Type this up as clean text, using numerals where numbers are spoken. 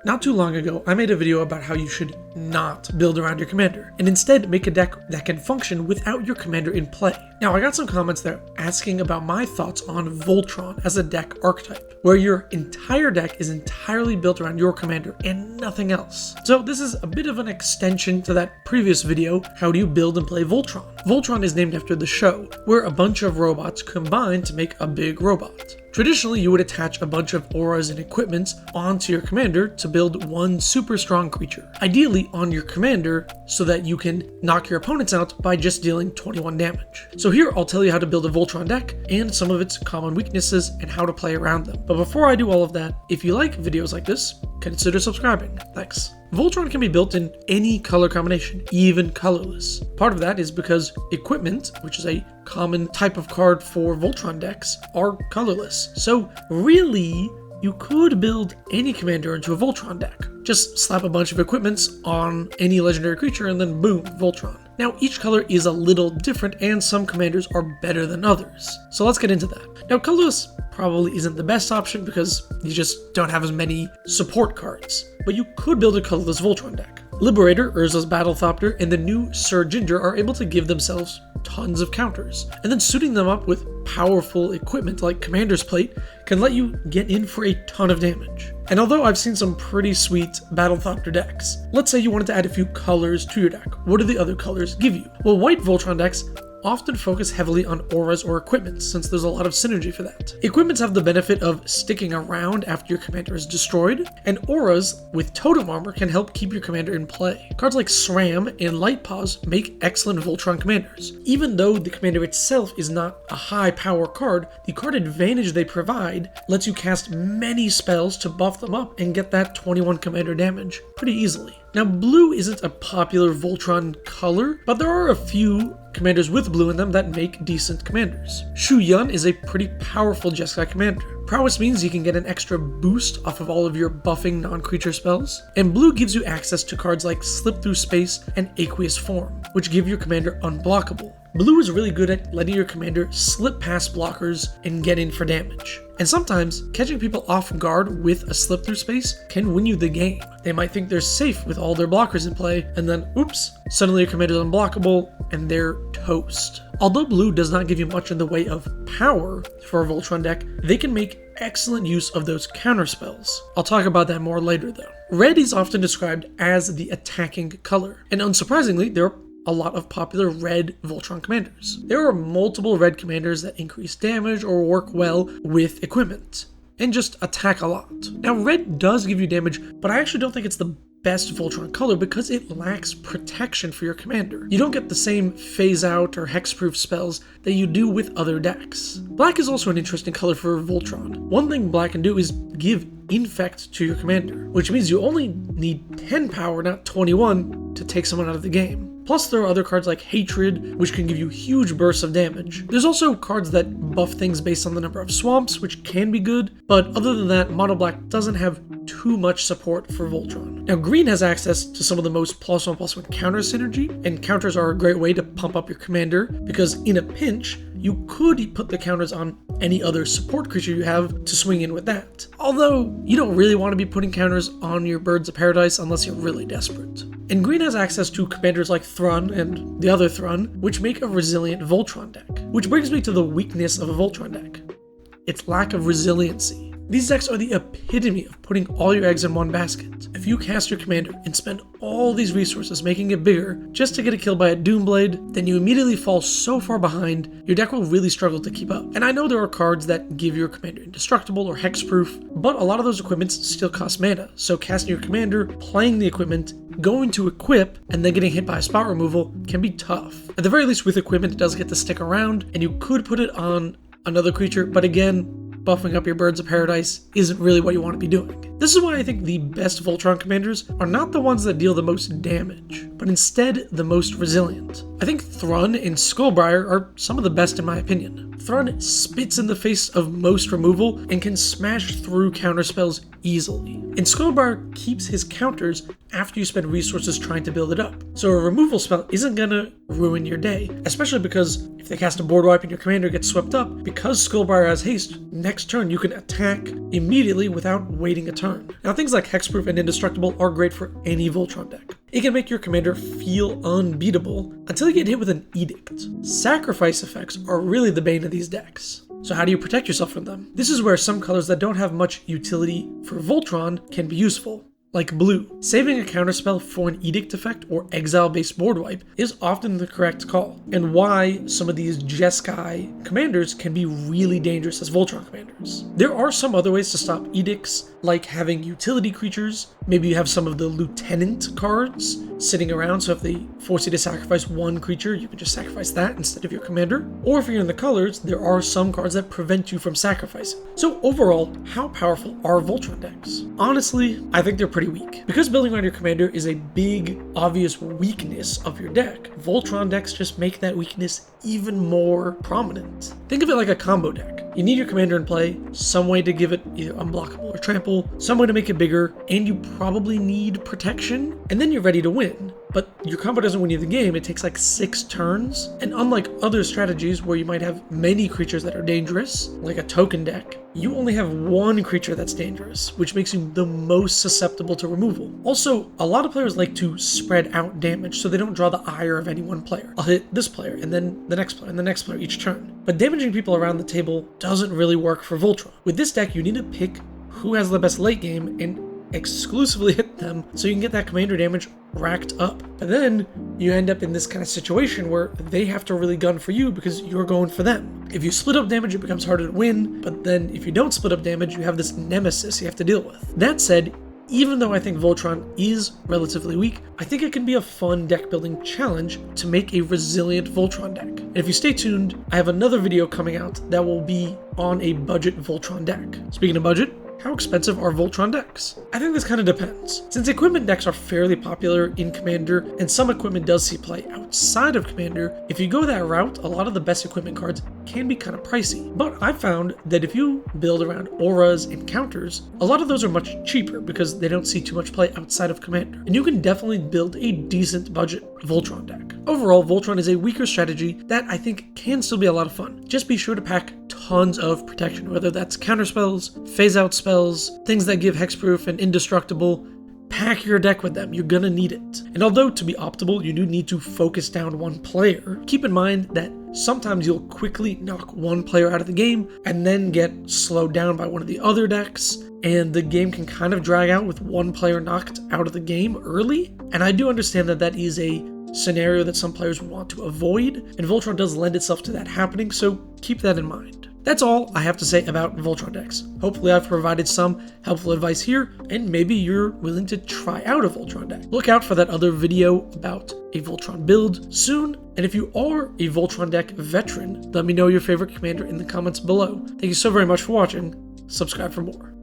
Not too long ago, I made a video about how you should not build around your commander, and instead make a deck that can function without your commander in play. Now, I got some comments there asking about my thoughts on Voltron as a deck archetype, where your entire deck is entirely built around your commander and nothing else. So this is a bit of an extension to that previous video, how do you build and play Voltron? Voltron is named after the show, where a bunch of robots combine to make a big robot. Traditionally, you would attach a bunch of auras and equipments onto your commander to build one super strong creature, ideally on your commander so that you can knock your opponents out by just dealing 21 damage. So here I'll tell you how to build a Voltron deck and some of its common weaknesses and how to play around them. But before I do all of that, if you like videos like this, consider subscribing. Thanks. Voltron can be built in any color combination, even colorless. Part of that is because equipment, which is a common type of card for Voltron decks, are colorless. So really, you could build any commander into a Voltron deck. Just slap a bunch of equipments on any legendary creature and then boom, Voltron. Now, each color is a little different and some commanders are better than others. So let's get into that. Now, colorless probably isn't the best option because you just don't have as many support cards. But you could build a colorless Voltron deck. Liberator, Urza's Battlethopter, and the new Sir Ginger are able to give themselves tons of counters, and then suiting them up with powerful equipment like Commander's Plate can let you get in for a ton of damage. And although I've seen some pretty sweet Battlethopter decks, let's say you wanted to add a few colors to your deck. What do the other colors give you? Well, white Voltron decks often focus heavily on auras or equipments since there's a lot of synergy for that. Equipments have the benefit of sticking around after your commander is destroyed, and auras with totem armor can help keep your commander in play. Cards like SRAM and Light Paws make excellent Voltron commanders. Even though the commander itself is not a high power card, the card advantage they provide lets you cast many spells to buff them up and get that 21 commander damage pretty easily. Now, blue isn't a popular Voltron color, but there are a few commanders with blue in them that make decent commanders. Shu Yun is a pretty powerful Jeskai commander. Prowess means you can get an extra boost off of all of your buffing non-creature spells, and blue gives you access to cards like Slip Through Space and Aqueous Form, which give your commander unblockable. Blue is really good at letting your commander slip past blockers and get in for damage. And sometimes, catching people off guard with a slip through space can win you the game. They might think they're safe with all their blockers in play, and then, oops, suddenly your commander's unblockable, and they're toast. Although blue does not give you much in the way of power for a Voltron deck, they can make excellent use of those counter spells. I'll talk about that more later though. Red is often described as the attacking color, and unsurprisingly, there are a lot of popular red Voltron commanders. There are multiple red commanders that increase damage or work well with equipment, and just attack a lot. Now, red does give you damage, but I actually don't think it's the best Voltron color because it lacks protection for your commander. You don't get the same phase out or hexproof spells that you do with other decks. Black is also an interesting color for Voltron. One thing black can do is give infect to your commander, which means you only need 10 power, not 21, to take someone out of the game. Plus, there are other cards like Hatred, which can give you huge bursts of damage. There's also cards that buff things based on the number of swamps, which can be good, but other than that, Mono Black doesn't have too much support for Voltron. Now, green has access to some of the most +1/+1 counter synergy, and counters are a great way to pump up your commander, because in a pinch, you could put the counters on any other support creature you have to swing in with that. Although, you don't really want to be putting counters on your Birds of Paradise unless you're really desperate. And green has access to commanders like Thrun and the other Thrun, which make a resilient Voltron deck. Which brings me to the weakness of a Voltron deck: its lack of resiliency. These decks are the epitome of putting all your eggs in one basket. If you cast your commander and spend all these resources making it bigger just to get a kill by a Doomblade, then you immediately fall so far behind, your deck will really struggle to keep up. And I know there are cards that give your commander indestructible or hexproof, but a lot of those equipments still cost mana, so casting your commander, playing the equipment, going to equip, and then getting hit by a spot removal can be tough. At the very least, with equipment, it does get to stick around, and you could put it on another creature, but again, buffing up your Birds of Paradise isn't really what you want to be doing. This is why I think the best Voltron commanders are not the ones that deal the most damage, but instead the most resilient. I think Thrun and Skullbriar are some of the best in my opinion. Thrun spits in the face of most removal and can smash through counterspells easily. And Skullbar keeps his counters after you spend resources trying to build it up. So a removal spell isn't gonna ruin your day, especially because if they cast a board wipe and your commander gets swept up, because Skullbar has haste, next turn you can attack immediately without waiting a turn. Now things like Hexproof and Indestructible are great for any Voltron deck. It can make your commander feel unbeatable until you get hit with an Edict. Sacrifice effects are really the bane of these decks. So how do you protect yourself from them? This is where some colors that don't have much utility for Voltron can be useful. Like blue. Saving a counterspell for an Edict effect or exile-based board wipe is often the correct call, and why some of these Jeskai commanders can be really dangerous as Voltron commanders. There are some other ways to stop edicts, like having utility creatures. Maybe you have some of the Lieutenant cards sitting around, so if they force you to sacrifice one creature, you can just sacrifice that instead of your commander. Or if you're in the colors, there are some cards that prevent you from sacrificing. So overall, how powerful are Voltron decks? Honestly, I think they're pretty weak. Because building around your commander is a big, obvious weakness of your deck, Voltron decks just make that weakness even more prominent. Think of it like a combo deck. You need your commander in play, some way to give it either unblockable or trample, some way to make it bigger, and you probably need protection, and then you're ready to win. But your combo doesn't win you the game, it takes like 6 turns, and unlike other strategies where you might have many creatures that are dangerous, like a token deck, you only have one creature that's dangerous, which makes you the most susceptible to removal. Also, a lot of players like to spread out damage so they don't draw the ire of any one player. I'll hit this player, and then the next player, and the next player each turn. But damaging people around the table doesn't really work for Voltron. With this deck, you need to pick who has the best late game and exclusively hit them so you can get that commander damage racked up. But then you end up in this kind of situation where they have to really gun for you because you're going for them. If you split up damage, it becomes harder to win, but then if you don't split up damage, you have this nemesis you have to deal with. That said, even though I think Voltron is relatively weak, I think it can be a fun deck building challenge to make a resilient Voltron deck. And if you stay tuned, I have another video coming out that will be on a budget Voltron deck. Speaking of budget, how expensive are Voltron decks? I think this kind of depends. Since equipment decks are fairly popular in Commander, and some equipment does see play outside of Commander, if you go that route, a lot of the best equipment cards can be kind of pricey. But I've found that if you build around auras and counters, a lot of those are much cheaper because they don't see too much play outside of Commander. And you can definitely build a decent budget Voltron deck. Overall, Voltron is a weaker strategy that I think can still be a lot of fun. Just be sure to pack tons of protection, whether that's counter spells, phase out spells, things that give hexproof and indestructible. Pack your deck with them, you're gonna need it. And although to be optimal, you do need to focus down one player, keep in mind that sometimes you'll quickly knock one player out of the game and then get slowed down by one of the other decks, and the game can kind of drag out with one player knocked out of the game early. And I do understand that that is a scenario that some players want to avoid, and Voltron does lend itself to that happening, so keep that in mind. That's all I have to say about Voltron decks. Hopefully I've provided some helpful advice here, and maybe you're willing to try out a Voltron deck. Look out for that other video about a Voltron build soon, and if you are a Voltron deck veteran, let me know your favorite commander in the comments below. Thank you so very much for watching. Subscribe for more.